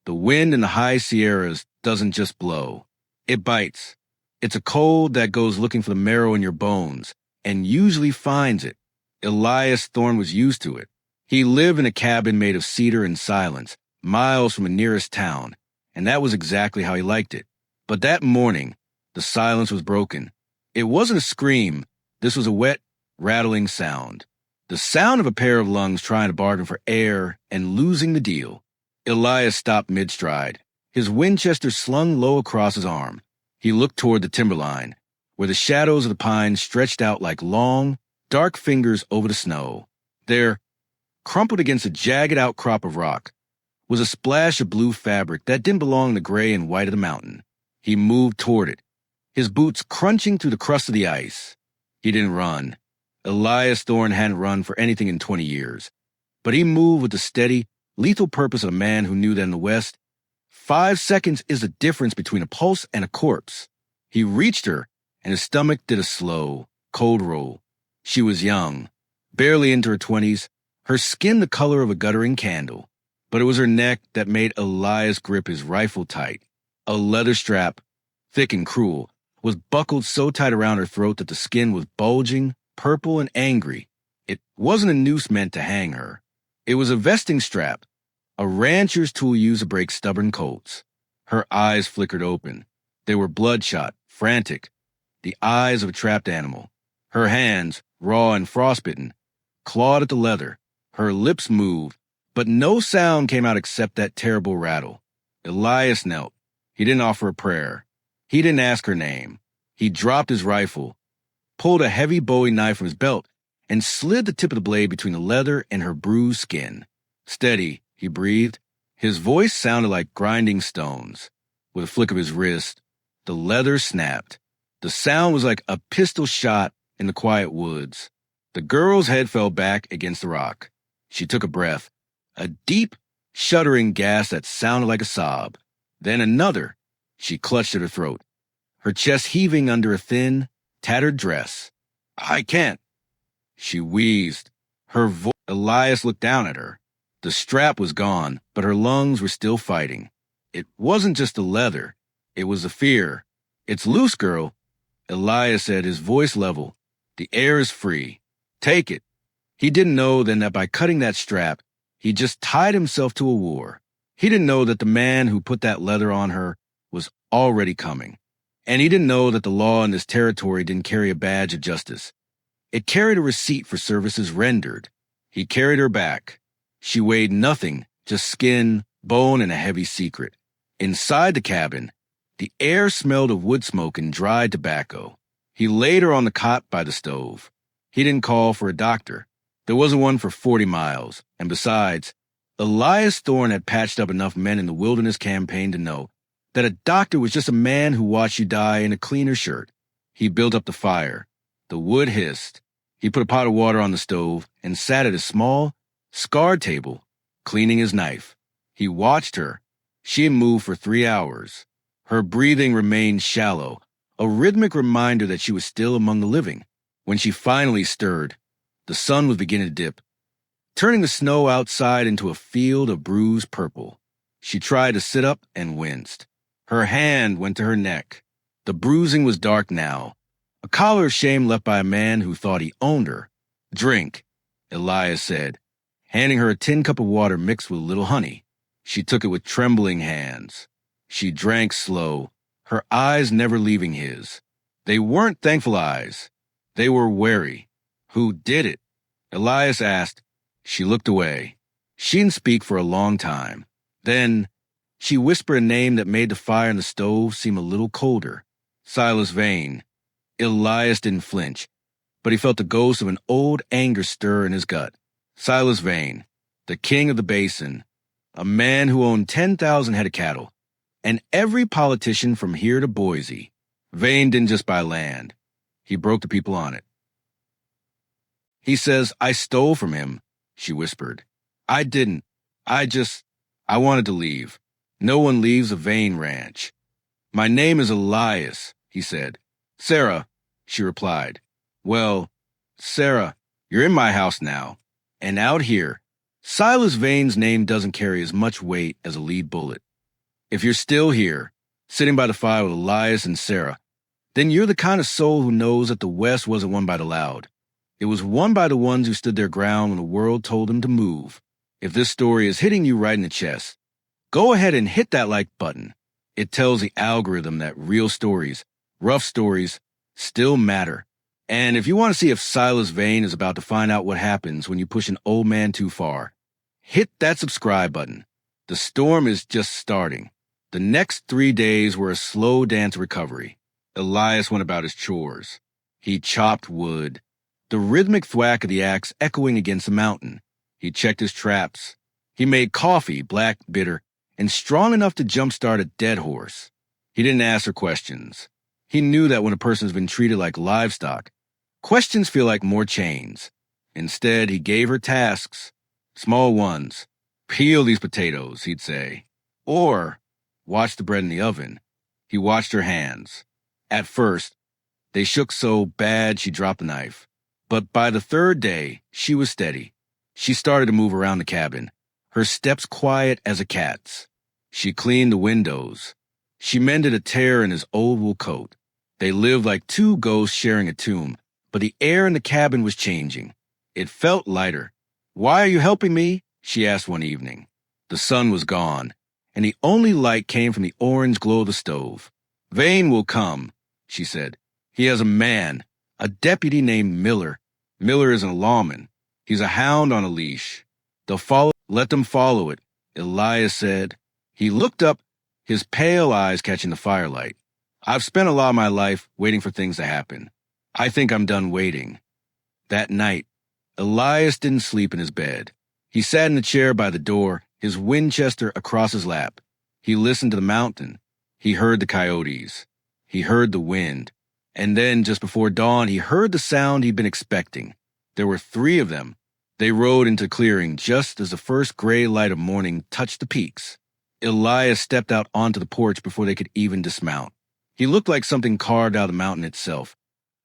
The wind in the high Sierras doesn't just blow. It bites. It's a cold that goes looking for the marrow in your bones, and usually finds it. Elias Thorne was used to it. He lived in a cabin made of cedar and silence, miles from the nearest town, and that was exactly how he liked it. But that morning, the silence was broken. It wasn't a scream. This was a wet, rattling sound. The sound of a pair of lungs trying to bargain for air and losing the deal. Elias stopped mid-stride, his Winchester slung low across his arm. He looked toward the timberline, where the shadows of the pines stretched out like long, dark fingers over the snow. There, crumpled against a jagged outcrop of rock, was a splash of blue fabric that didn't belong to the gray and white of the mountain. He moved toward it, his boots crunching through the crust of the ice. He didn't run. Elias Thorne hadn't run for anything in 20 years. But he moved with the steady, lethal purpose of a man who knew that in the West, 5 seconds is the difference between a pulse and a corpse. He reached her, and his stomach did a slow, cold roll. She was young, barely into her 20s, her skin the color of a guttering candle. But it was her neck that made Elias grip his rifle tight. A leather strap, thick and cruel, was buckled so tight around her throat that the skin was bulging, purple and angry. It wasn't a noose meant to hang her. It was a vesting strap, a rancher's tool used to break stubborn colts. Her eyes flickered open. They were bloodshot, frantic, the eyes of a trapped animal. Her hands, raw and frostbitten, clawed at the leather. Her lips moved, but no sound came out except that terrible rattle. Elias knelt. He didn't offer a prayer. He didn't ask her name. He dropped his rifle, pulled a heavy Bowie knife from his belt, and slid the tip of the blade between the leather and her bruised skin. Steady, he breathed. His voice sounded like grinding stones. With a flick of his wrist, the leather snapped. The sound was like a pistol shot in the quiet woods. The girl's head fell back against the rock. She took a breath, a deep, shuddering gasp that sounded like a sob. Then another. She clutched at her throat, her chest heaving under a thin, tattered dress. "I can't." She wheezed. Her voice. Elias looked down at her. The strap was gone, but her lungs were still fighting. It wasn't just the leather. It was the fear. "It's loose, girl," Elias said, his voice level. "The air is free. Take it." He didn't know then that by cutting that strap, he just tied himself to a war. He didn't know that the man who put that leather on her was already coming. And he didn't know that the law in this territory didn't carry a badge of justice. It carried a receipt for services rendered. He carried her back. She weighed nothing, just skin, bone, and a heavy secret. Inside the cabin, the air smelled of wood smoke and dried tobacco. He laid her on the cot by the stove. He didn't call for a doctor. There wasn't one for 40 miles. And besides, Elias Thorne had patched up enough men in the Wilderness Campaign to know that a doctor was just a man who watched you die in a cleaner shirt. He built up the fire. The wood hissed. He put a pot of water on the stove and sat at a small, scarred table, cleaning his knife. He watched her. She had moved for 3 hours. Her breathing remained shallow, a rhythmic reminder that she was still among the living. When she finally stirred, the sun was beginning to dip, turning the snow outside into a field of bruised purple. She tried to sit up and winced. Her hand went to her neck. The bruising was dark now, a collar of shame left by a man who thought he owned her. "Drink," Elias said, handing her a tin cup of water mixed with a little honey. She took it with trembling hands. She drank slow, her eyes never leaving his. They weren't thankful eyes. They were wary. "Who did it?" Elias asked. She looked away. She didn't speak for a long time. Then she whispered a name that made the fire in the stove seem a little colder. Silas Vane. Elias didn't flinch, but he felt the ghost of an old anger stir in his gut. Silas Vane, the king of the Basin, a man who owned 10,000 head of cattle, and every politician from here to Boise. Vane didn't just buy land. He broke the people on it. "He says I stole from him," she whispered. "I didn't. I wanted to leave. No one leaves a Vane ranch." "My name is Elias," he said. "Sarah," she replied. "Well, Sarah, you're in my house now. And out here, Silas Vane's name doesn't carry as much weight as a lead bullet. If you're still here, sitting by the fire with Elias and Sarah, then you're the kind of soul who knows that the West wasn't won by the loud. It was won by the ones who stood their ground when the world told them to move. If this story is hitting you right in the chest, go ahead and hit that like button. It tells the algorithm that real stories, rough stories, still matter. And if you want to see if Silas Vane is about to find out what happens when you push an old man too far, hit that subscribe button. The storm is just starting. The next 3 days were a slow dance recovery. Elias went about his chores. He chopped wood, the rhythmic thwack of the axe echoing against the mountain. He checked his traps. He made coffee, black, bitter, and strong enough to jumpstart a dead horse. He didn't ask her questions. He knew that when a person's been treated like livestock, questions feel like more chains. Instead, he gave her tasks, small ones. Peel these potatoes, he'd say. Or, watch the bread in the oven. He watched her hands. At first, they shook so bad she dropped the knife. But by the third day, she was steady. She started to move around the cabin, her steps quiet as a cat's. She cleaned the windows. She mended a tear in his old wool coat. They lived like two ghosts sharing a tomb, but the air in the cabin was changing. It felt lighter. "Why are you helping me?" she asked one evening. The sun was gone, and the only light came from the orange glow of the stove. "Vane will come," she said. "He has a man, a deputy named Miller. Miller isn't a lawman. He's a hound on a leash. Let them follow it," Elias said. He looked up, his pale eyes catching the firelight. "I've spent a lot of my life waiting for things to happen. I think I'm done waiting." That night, Elias didn't sleep in his bed. He sat in the chair by the door, his Winchester across his lap. He listened to the mountain. He heard the coyotes. He heard the wind. And then, just before dawn, he heard the sound he'd been expecting. There were 3 of them. They rode into clearing just as the first gray light of morning touched the peaks. Elias stepped out onto the porch before they could even dismount. He looked like something carved out of the mountain itself.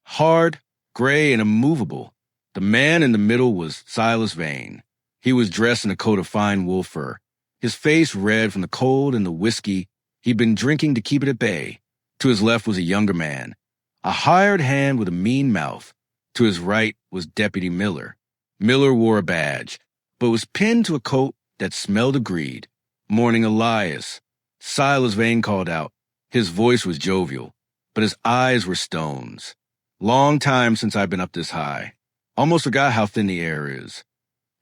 Hard, gray, and immovable. The man in the middle was Silas Vane. He was dressed in a coat of fine wool fur, his face red from the cold and the whiskey he'd been drinking to keep it at bay. To his left was a younger man, a hired hand with a mean mouth. To his right was Deputy Miller. Miller wore a badge, but was pinned to a coat that smelled of greed. "Morning, Elias," Silas Vane called out. His voice was jovial, but his eyes were stones. "Long time since I've been up this high. Almost forgot how thin the air is."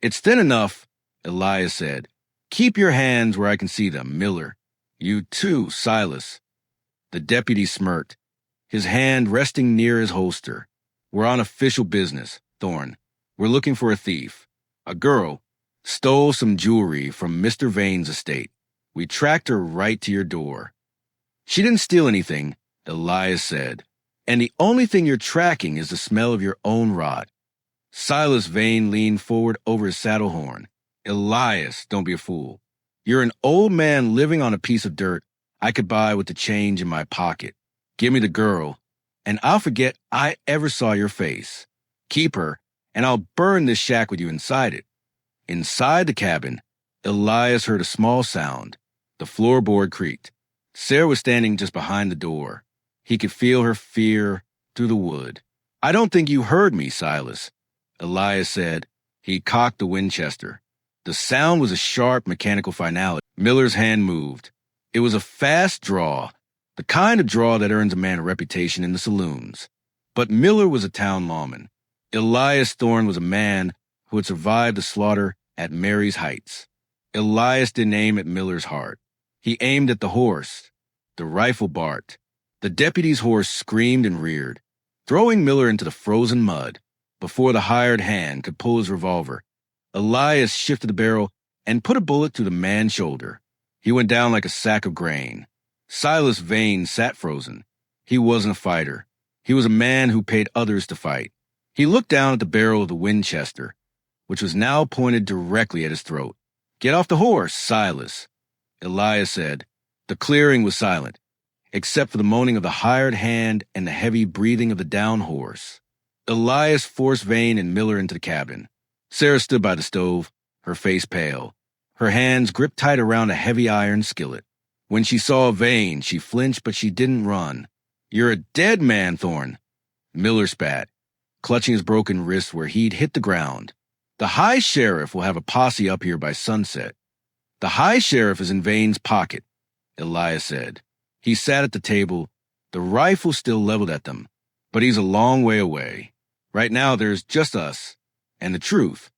"It's thin enough," Elias said. "Keep your hands where I can see them, Miller. You too, Silas." The deputy smirked, his hand resting near his holster. "We're on official business, Thorne. We're looking for a thief. A girl stole some jewelry from Mr. Vane's estate. We tracked her right to your door." "She didn't steal anything," Elias said. "And the only thing you're tracking is the smell of your own rot." Silas Vane leaned forward over his saddle horn. "Elias, don't be a fool. You're an old man living on a piece of dirt I could buy with the change in my pocket. Give me the girl, and I'll forget I ever saw your face. Keep her, and I'll burn this shack with you inside it." Inside the cabin, Elias heard a small sound. The floorboard creaked. Sarah was standing just behind the door. He could feel her fear through the wood. "I don't think you heard me, Silas," Elias said. He cocked the Winchester. The sound was a sharp mechanical finality. Miller's hand moved. It was a fast draw, the kind of draw that earns a man a reputation in the saloons. But Miller was a town lawman. Elias Thorne was a man who had survived the slaughter at Mary's Heights. Elias didn't aim at Miller's heart. He aimed at the horse. The rifle barked. The deputy's horse screamed and reared, throwing Miller into the frozen mud. Before the hired hand could pull his revolver, Elias shifted the barrel and put a bullet through the man's shoulder. He went down like a sack of grain. Silas Vane sat frozen. He wasn't a fighter. He was a man who paid others to fight. He looked down at the barrel of the Winchester, which was now pointed directly at his throat. "Get off the horse, Silas," Elias said. The clearing was silent, except for the moaning of the hired hand and the heavy breathing of the down horse. Elias forced Vane and Miller into the cabin. Sarah stood by the stove, her face pale, her hands gripped tight around a heavy iron skillet. When she saw Vane, she flinched, but she didn't run. "You're a dead man, Thorne." Miller spat, clutching his broken wrist where he'd hit the ground. "The High Sheriff will have a posse up here by sunset." "The High Sheriff is in Vane's pocket," Elias said. He sat at the table, the rifle still leveled at them, but he's a long way away. Right now there's just us and the truth.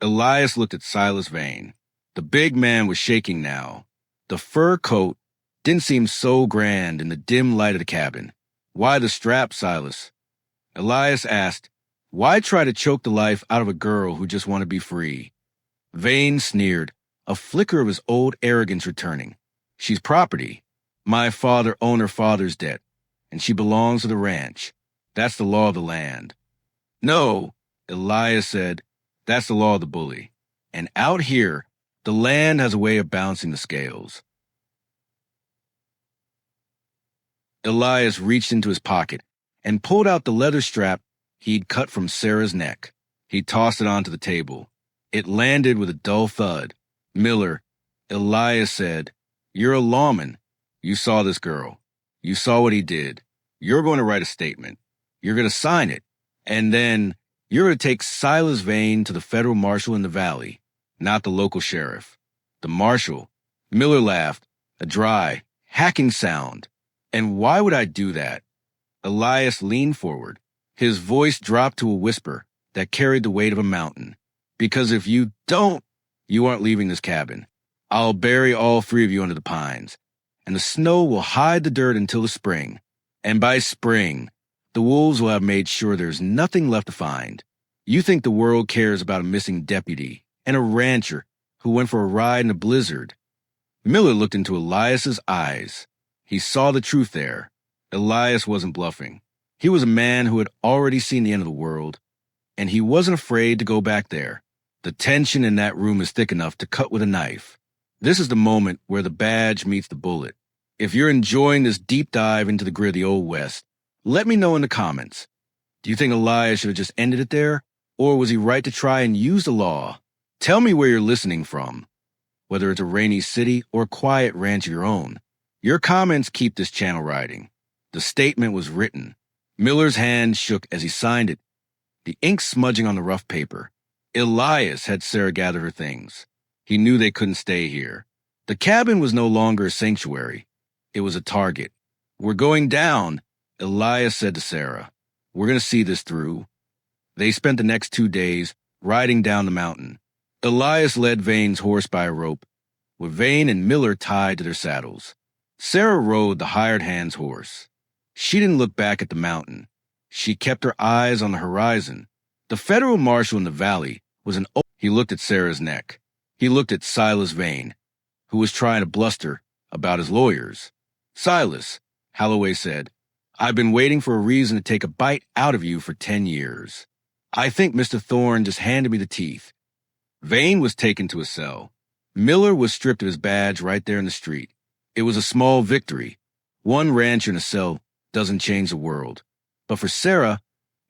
Elias looked at Silas Vane. The big man was shaking now. The fur coat didn't seem so grand in the dim light of the cabin. "Why the strap, Silas?" Elias asked. "Why try to choke the life out of a girl who just wanted to be free?" Vane sneered, a flicker of his old arrogance returning. "She's property. My father owned her father's debt, and she belongs to the ranch. That's the law of the land." "No," Elias said, "that's the law of the bully. And out here, the land has a way of balancing the scales." Elias reached into his pocket and pulled out the leather strap he'd cut from Sarah's neck. He tossed it onto the table. It landed with a dull thud. "Miller," Elias said, "you're a lawman. You saw this girl. You saw what he did. You're going to write a statement. You're going to sign it. And then you're going to take Silas Vane to the federal marshal in the valley, not the local sheriff." "The marshal?" Miller laughed, a dry, hacking sound. "And why would I do that?" Elias leaned forward. His voice dropped to a whisper that carried the weight of a mountain. "Because if you don't, you aren't leaving this cabin. I'll bury all three of you under the pines, and the snow will hide the dirt until the spring. And by spring, the wolves will have made sure there's nothing left to find. You think the world cares about a missing deputy and a rancher who went for a ride in a blizzard?" Miller looked into Elias's eyes. He saw the truth there. Elias wasn't bluffing. He was a man who had already seen the end of the world, and he wasn't afraid to go back there. The tension in that room is thick enough to cut with a knife. This is the moment where the badge meets the bullet. If you're enjoying this deep dive into the grit of the Old West, let me know in the comments. Do you think Elias should have just ended it there, or was he right to try and use the law? Tell me where you're listening from, whether it's a rainy city or a quiet ranch of your own. Your comments keep this channel riding. The statement was written. Miller's hand shook as he signed it, the ink smudging on the rough paper. Elias had Sarah gather her things. He knew they couldn't stay here. The cabin was no longer a sanctuary. It was a target. "We're going down," Elias said to Sarah. "We're going to see this through." They spent the next 2 days riding down the mountain. Elias led Vane's horse by a rope, with Vane and Miller tied to their saddles. Sarah rode the hired hand's horse. She didn't look back at the mountain. She kept her eyes on the horizon. The federal marshal in the valley was an old... He looked at Sarah's neck. He looked at Silas Vane, who was trying to bluster about his lawyers. "Silas," Holloway said, "I've been waiting for a reason to take a bite out of you for 10 years. I think Mr. Thorne just handed me the teeth." Vane was taken to a cell. Miller was stripped of his badge right there in the street. It was a small victory. One rancher in a cell doesn't change the world. But for Sarah,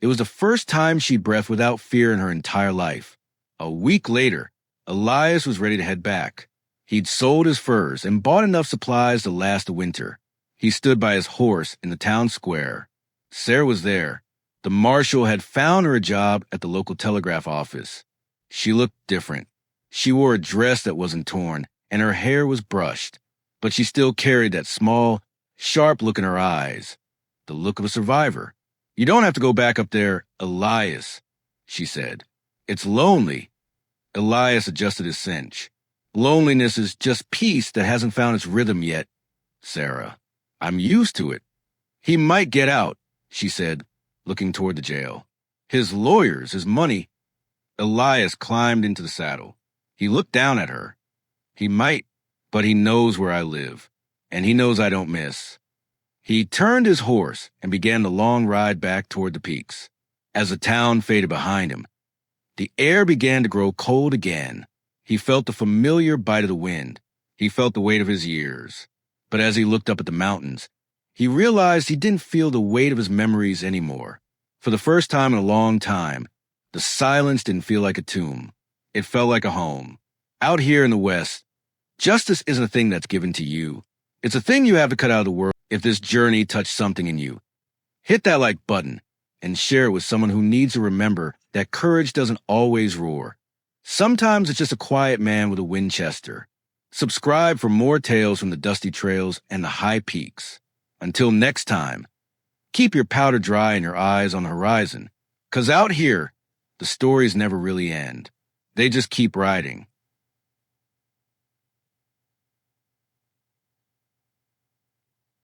it was the first time she breathed without fear in her entire life. A week later, Elias was ready to head back. He'd sold his furs and bought enough supplies to last the winter. He stood by his horse in the town square. Sarah was there. The marshal had found her a job at the local telegraph office. She looked different. She wore a dress that wasn't torn, and her hair was brushed. But she still carried that small, sharp look in her eyes, the look of a survivor. "You don't have to go back up there, Elias," she said. "It's lonely." Elias adjusted his cinch. "Loneliness is just peace that hasn't found its rhythm yet, Sarah. I'm used to it." "He might get out," she said, looking toward the jail. "His lawyers, his money." Elias climbed into the saddle. He looked down at her. "He might, but he knows where I live, and he knows I don't miss." He turned his horse and began the long ride back toward the peaks. As the town faded behind him, the air began to grow cold again. He felt the familiar bite of the wind. He felt the weight of his years. But as he looked up at the mountains, he realized he didn't feel the weight of his memories anymore. For the first time in a long time, the silence didn't feel like a tomb. It felt like a home. Out here in the West, justice isn't a thing that's given to you. It's a thing you have to cut out of the world if this journey touched something in you. Hit that like button and share it with someone who needs to remember that courage doesn't always roar. Sometimes it's just a quiet man with a Winchester. Subscribe for more tales from the dusty trails and the high peaks. Until next time, keep your powder dry and your eyes on the horizon, 'cause out here, the stories never really end. They just keep writing.